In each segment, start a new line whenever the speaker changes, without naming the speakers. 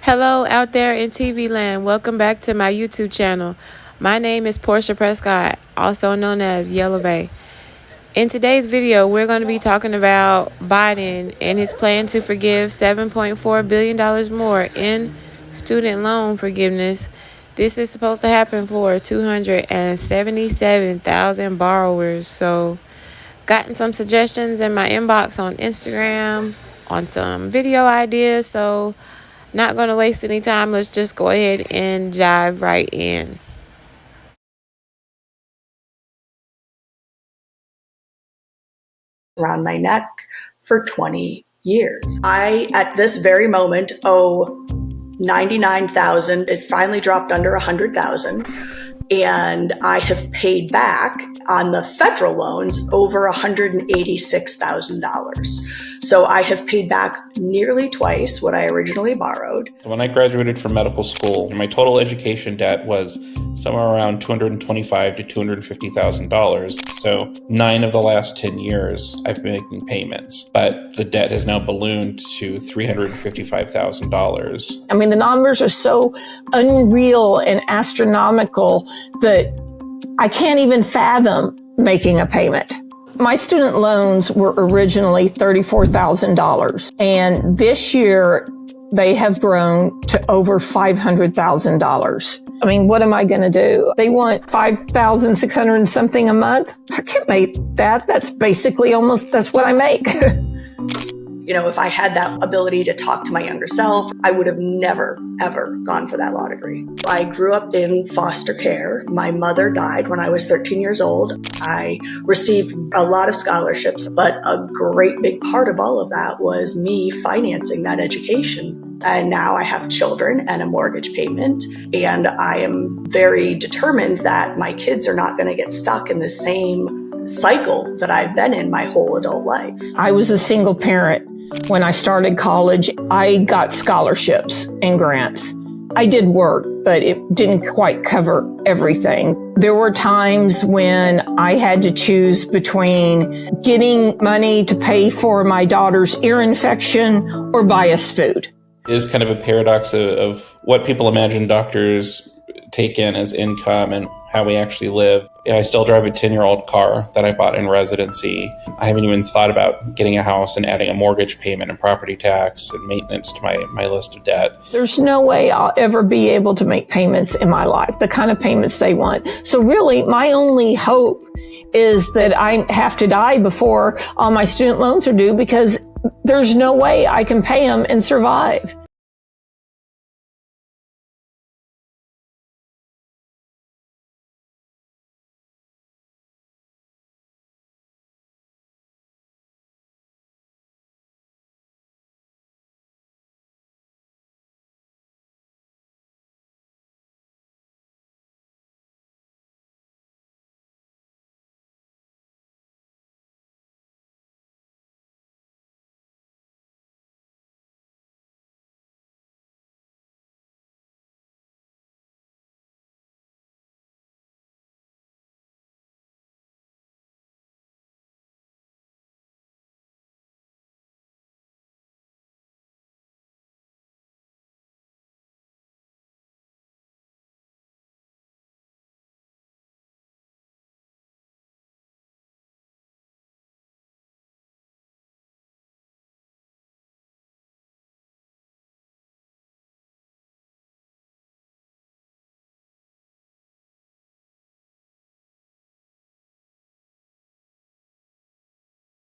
Hello out there in TV land. Welcome back to my YouTube channel. My name is Portia Prescott, also known as Yellow Bay. In today's video, we're going to be talking about Biden and his plan to forgive $7.4 billion more in student loan forgiveness. This is supposed to happen for 277,000 borrowers. So, gotten some suggestions in my inbox on Instagram on some video ideas. So, not going to waste any time. Let's just go ahead and dive right in.
Around my neck for 20 years. I, at this very moment, owe 99,000. It finally dropped under 100,000. And I have paid back on the federal loans over $186,000. So I have paid back nearly twice what I originally borrowed.
When I graduated from medical school, my total education debt was somewhere around $225,000 to $250,000. So 9 of the last 10 years, I've been making payments, but the debt has now ballooned to $355,000.
I mean, the numbers are so unreal and astronomical that I can't even fathom making a payment. My student loans were originally $34,000, and this year they have grown to over $500,000. I mean, what am I going to do? They want $5,600 and something a month. I can't make that. That's basically that's what I make.
You know, if I had that ability to talk to my younger self, I would have never, ever gone for that law degree. I grew up in foster care. My mother died when I was 13 years old. I received a lot of scholarships, but a great big part of all of that was me financing that education. And now I have children and a mortgage payment, and I am very determined that my kids are not going to get stuck in the same cycle that I've been in my whole adult life.
I was a single parent. When I started college, I got scholarships and grants. I did work, but it didn't quite cover everything. There were times when I had to choose between getting money to pay for my daughter's ear infection or buy us food.
It is kind of a paradox of what people imagine doctors take in as income and how we actually live. I still drive a 10-year-old car that I bought in residency. I haven't even thought about getting a house and adding a mortgage payment and property tax and maintenance to my list of debt.
There's no way I'll ever be able to make payments in my life, the kind of payments they want. So really, my only hope is that I have to die before all my student loans are due, because there's no way I can pay them and survive.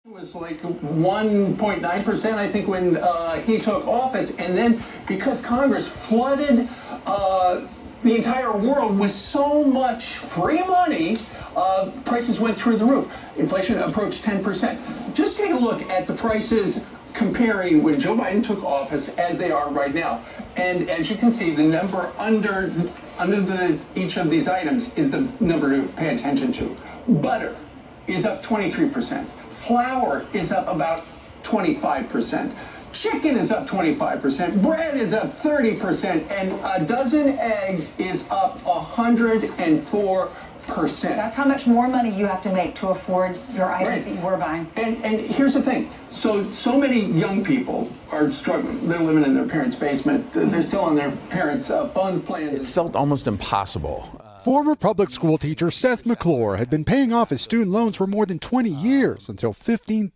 It was like 1.9%, I think, when he took office. And then because Congress flooded the entire world with so much free money, prices went through the roof. Inflation approached 10%. Just take a look at the prices comparing when Joe Biden took office as they are right now. And as you can see, the number under each of these items is the number to pay attention to. Butter is up 23%. Flour is up about 25%. Chicken is up 25%. Bread is up 30%. And a dozen eggs is up 104%. That's
how much more money you have to make to afford your items that you were buying.
And here's the thing. So many young people are struggling. They're living in their parents' basement. They're still on their parents' fund plans.
It felt almost impossible.
Former public school teacher Seth McClure had been paying off his student loans for more than 20 years until $15,000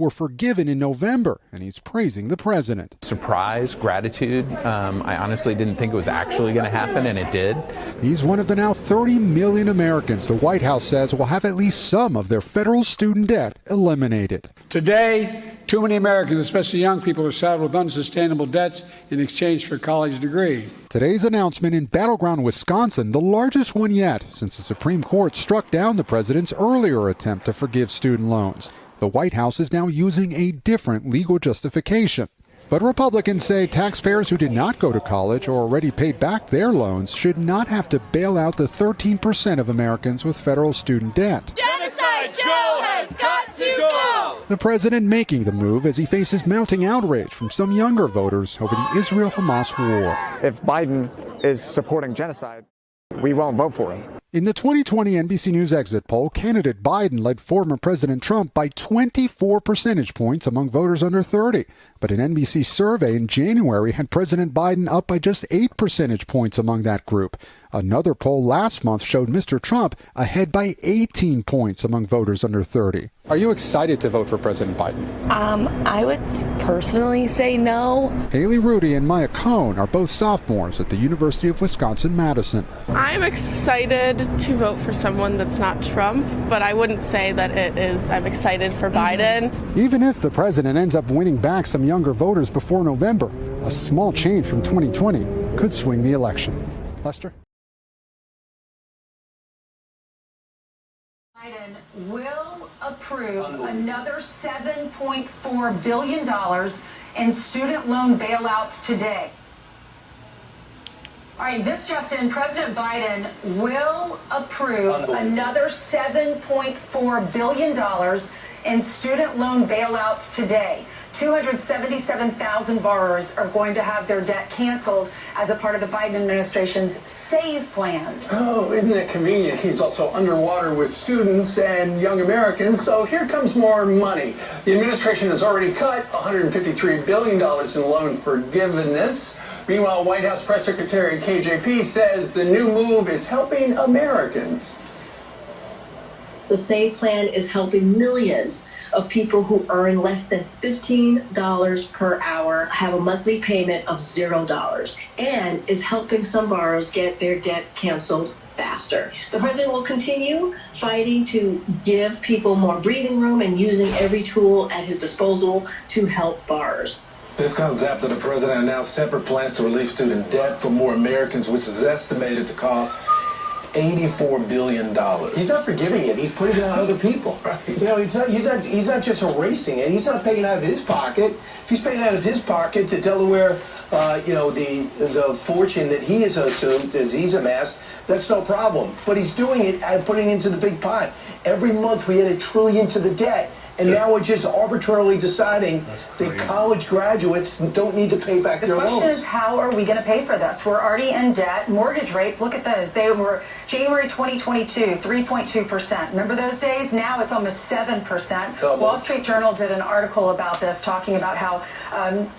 were forgiven in November, and he's praising the president.
Surprise, gratitude. I honestly didn't think it was actually going to happen, and it did.
He's one of the now 30 million Americans the White House says will have at least some of their federal student debt eliminated.
Today, too many Americans, especially young people, are saddled with unsustainable debts in exchange for a college degree.
Today's announcement in battleground Wisconsin, the largest one yet since the Supreme Court struck down the president's earlier attempt to forgive student loans. The White House is now using a different legal justification. But Republicans say taxpayers who did not go to college or already paid back their loans should not have to bail out the 13% of Americans with federal student debt.
Genocide Joe has got to go!
The president making the move as he faces mounting outrage from some younger voters over the Israel-Hamas war.
If Biden is supporting genocide, we won't vote for him.
In the 2020 NBC News exit poll, candidate Biden led former President Trump by 24 percentage points among voters under 30. But an NBC survey in January had President Biden up by just 8 percentage points among that group. Another poll last month showed Mr. Trump ahead by 18 points among voters under 30. Are you excited to vote for President Biden?
I would personally say no.
Haley Rudy and Maya Cohn are both sophomores at the University of Wisconsin-Madison.
I'm excited to vote for someone that's not Trump, but I wouldn't say that I'm excited for Biden.
Even if the president ends up winning back some younger voters before November, a small change from 2020 could swing the election. Lester?
Biden will approve another $7.4 billion in student loan bailouts today. All right, this just in, President Biden will approve another $7.4 billion in student loan bailouts today. 277,000 borrowers are going to have their debt canceled as a part of the Biden administration's SAVE plan.
Oh, isn't it convenient? He's also underwater with students and young Americans, so here comes more money. The administration has already cut $153 billion in loan forgiveness. Meanwhile, White House Press Secretary KJP says the new move is helping Americans.
The SAVE plan is helping millions of people who earn less than $15 per hour, have a monthly payment of $0, and is helping some borrowers get their debts canceled faster. The president will continue fighting to give people more breathing room and using every tool at his disposal to help borrowers.
This comes after the president announced separate plans to relieve student debt for more Americans, which is estimated to cost $84 billion.
He's not forgiving it. He's putting it on other people. Right. You know, he's not just erasing it. He's not paying out of his pocket. If he's paying out of his pocket, the Delaware, the fortune that he has assumed as he's amassed, that's no problem. But he's doing it and putting it into the big pot. Every month we add $1 trillion to the debt. And now we're just arbitrarily deciding that college graduates don't need to pay back their loans.
The question is, how are we going to pay for this? We're already in debt. Mortgage rates, look at those. They were January 2022, 3.2%. Remember those days? Now it's almost 7%. Wall Street Journal did an article about this, talking about how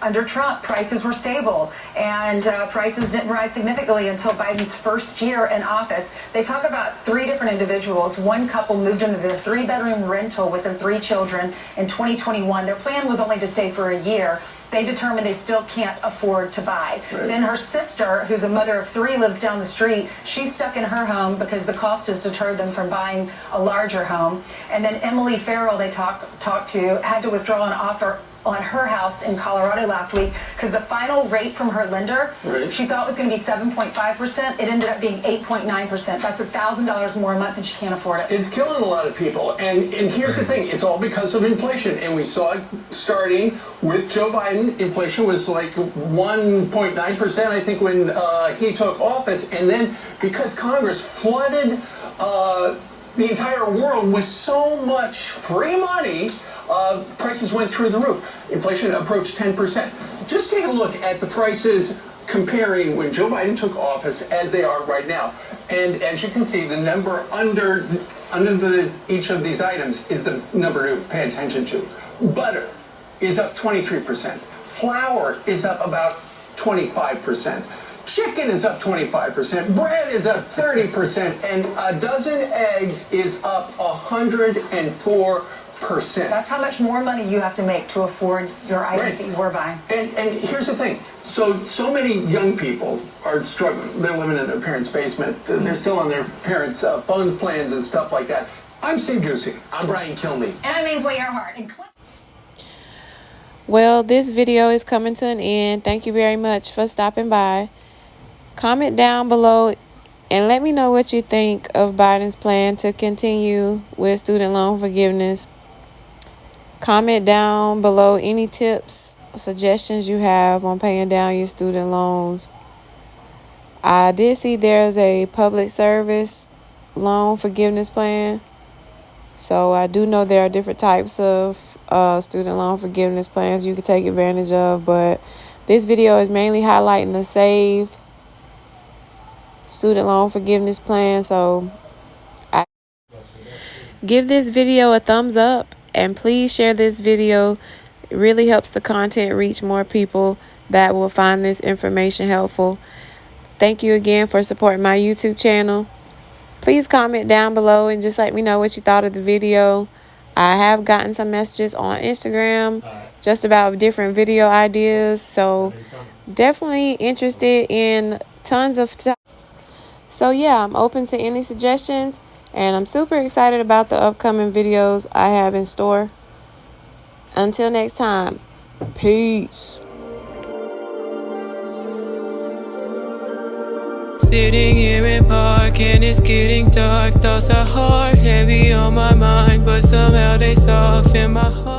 under Trump, prices were stable and prices didn't rise significantly until Biden's first year in office. They talk about 3 different individuals. One couple moved into their 3-bedroom rental with their 3 children in 2021. Their plan was only to stay for a year. They determined they still can't afford to buy. Right. Then her sister, who's a mother of 3, lives down the street. She's stuck in her home because the cost has deterred them from buying a larger home. And then Emily Farrell, they talked to, had to withdraw an offer on her house in Colorado last week because the final rate from her lender, she thought was going to be 7.5%. It ended up being 8.9%. That's $1,000 more a month, and she can't afford it.
It's killing a lot of people. And here's the thing. It's all because of inflation. And we saw it starting with Joe Biden. Inflation was like 1.9%, I think, when he took office. And then because Congress flooded the entire world with so much free money, prices went through the roof. Inflation approached 10%. Just take a look at the prices comparing when Joe Biden took office as they are right now. And as you can see, the number under each of these items is the number to pay attention to. Butter is up 23%. Flour is up about 25%. Chicken is up 25%. Bread is up 30%. And a dozen eggs is up 104%.
That's how much more money you have to make to afford your items that you were buying.
And here's the thing. So many young people are struggling. They're living in their parents' basement. They're still on their parents' phone plans and stuff like that. I'm Steve Juicy. I'm Brian Kilmeade.
And I'm Ainsley Earhart.
Well, this video is coming to an end. Thank you very much for stopping by. Comment down below and let me know what you think of Biden's plan to continue with student loan forgiveness. Comment down below any tips, suggestions you have on paying down your student loans. I did see there's a public service loan forgiveness plan. So I do know there are different types of student loan forgiveness plans you can take advantage of. But this video is mainly highlighting the SAVE student loan forgiveness plan. So give this video a thumbs up. And please share this video. It really helps the content reach more people that will find this information helpful. Thank you again for supporting my YouTube channel. Please comment down below and just let me know what you thought of the video. I have gotten some messages on Instagram just about different video ideas. So definitely interested in tons of stuff. So yeah, I'm open to any suggestions. And I'm super excited about the upcoming videos I have in store. Until next time, peace. Sitting here in park and it's getting dark. Thoughts are hard, heavy on my mind, but somehow they soften my heart.